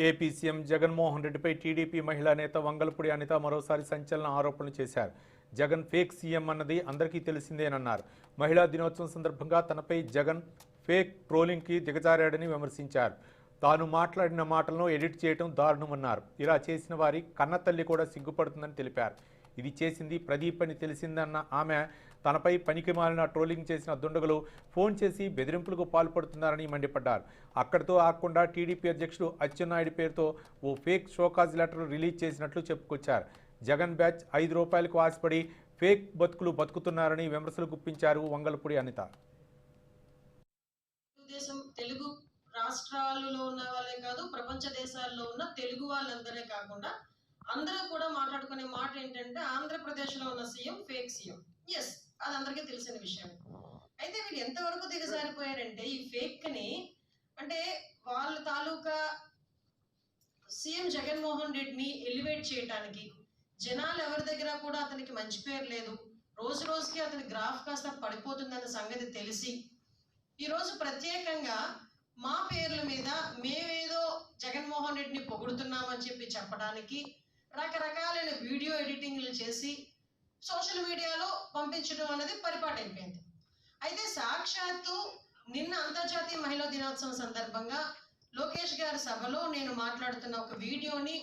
AP CM Jaganmohan రెడ్డిపై TDP మహిళా నేత వంగలపూడి అనిత మరోసారి సంచలన ఆరోపణలు చేశారు. జగన్ ఫేక్ సీఎం అన్నది అందరికీ తెలిసిందేనన్నారు. మహిళా దినోత్సవం సందర్భంగా తనపై జగన్ ఫేక్ ట్రోలింగ్కి దిగజారాడని విమర్శించారు. తాను మాట్లాడిన మాటలను ఎడిట్ చేయడం దారుణమన్నారు. ఇలా చేసిన వారి కన్నతల్లి కూడా సిగ్గుపడుతుందని తెలిపారు. ఇది చేసింది ప్రదీప్ అని తెలిసిందన్న ఆమె తనపై పనికి మాలిన ట్రోలింగ్ చేసిన దుండగులు ఫోన్ చేసి బెదిరింపులకు పాల్పడుతున్నారని మండిపడ్డారు. అక్కడితో ఆగకుండా టీడీపీ అధ్యక్షుడు అచ్చెన్నాయుడు పేరుతో ఓ ఫేక్ షోకాజ్ లెటర్ రిలీజ్ చేసినట్లు చెప్పుకొచ్చారు. జగన్ బ్యాచ్ 5 రూపాయలకు ఆశపడి ఫేక్ బతుకులు బతుకుతున్నారని విమర్శలు గుప్పించారు వంగలపూడి అనిత. తెలుగు రాష్ట్రాలలో ఉన్న వాళ్ళే కాదు, ప్రపంచ దేశాల్లో ఉన్న తెలుగు వాళ్ళందరే కాకుండా అందరూ కూడా మాట్లాడుకునే మాట ఏంటంటే ఆంధ్రప్రదేశ్లో ఉన్న సీఎం ఫేక్ సీఎం. ఎస్, అది అందరికీ తెలిసిన విషయం. అయితే వీళ్ళు ఎంతవరకు దిగజారిపోయారంటే ఈ ఫేక్ ని, అంటే వాళ్ళ తాలూకా సీఎం జగన్మోహన్ రెడ్డిని ఎలివేట్ చేయడానికి జనాలు ఎవరి దగ్గర కూడా అతనికి మంచి పేరు లేదు, రోజు రోజుకి అతని గ్రాఫ్ కాస్త పడిపోతుందన్న సంగతి తెలిసి ఈరోజు ప్రత్యేకంగా మా పేర్ల మీద మేమేదో జగన్మోహన్ రెడ్డిని పొగుడుతున్నామని చెప్పి చెప్పడానికి రకరకాలైన వీడియో ఎడిటింగ్లు చేసి సోషల్ మీడియాలో పంపించడం అనేది పరిపాటైపోయింది. అయితే సాక్షాత్తు నిన్న అంతర్జాతీయ మహిళా దినోత్సవం సందర్భంగా లోకేష్ గారి సభలో నేను మాట్లాడుతున్న ఒక వీడియోని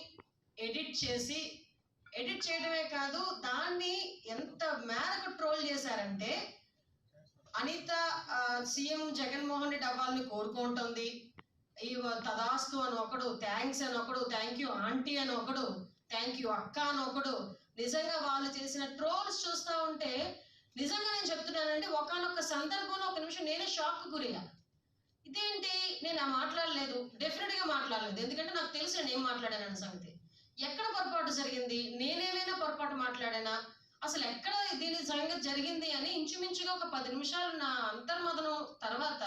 ఎడిట్ చేయడమే కాదు, దాన్ని ఎంత మేరకు ట్రోల్ చేశారంటే అనిత సీఎం జగన్మోహన్ రెడ్డి అవ్వాలని కోరుకుంటుంది, ఈ తదాస్తు అని ఒకడు, థ్యాంక్స్ అని ఒకడు, థ్యాంక్ యూ ఆంటీ అని ఒకడు, థ్యాంక్ యూ అక్క అని ఒకడు. నిజంగా వాళ్ళు చేసిన ట్రోల్స్ చూస్తూ ఉంటే నిజంగా నేను చెప్తున్నానండి, ఒకానొక సందర్భంలో ఒక నిమిషం నేనే షాక్ గురయ్యా. ఇదేంటి, నేను మాట్లాడలేదు, డెఫినెట్గా మాట్లాడలేదు, ఎందుకంటే నాకు తెలుసు నేను ఏం మాట్లాడానన్న సంగతి. ఎక్కడ పొరపాటు జరిగింది, నేనేమైనా పొరపాటు మాట్లాడానా, అసలు ఎక్కడ దీని సంగతి జరిగింది అని ఇంచుమించుగా ఒక 10 నిమిషాలు నా అంతర్మదనం తర్వాత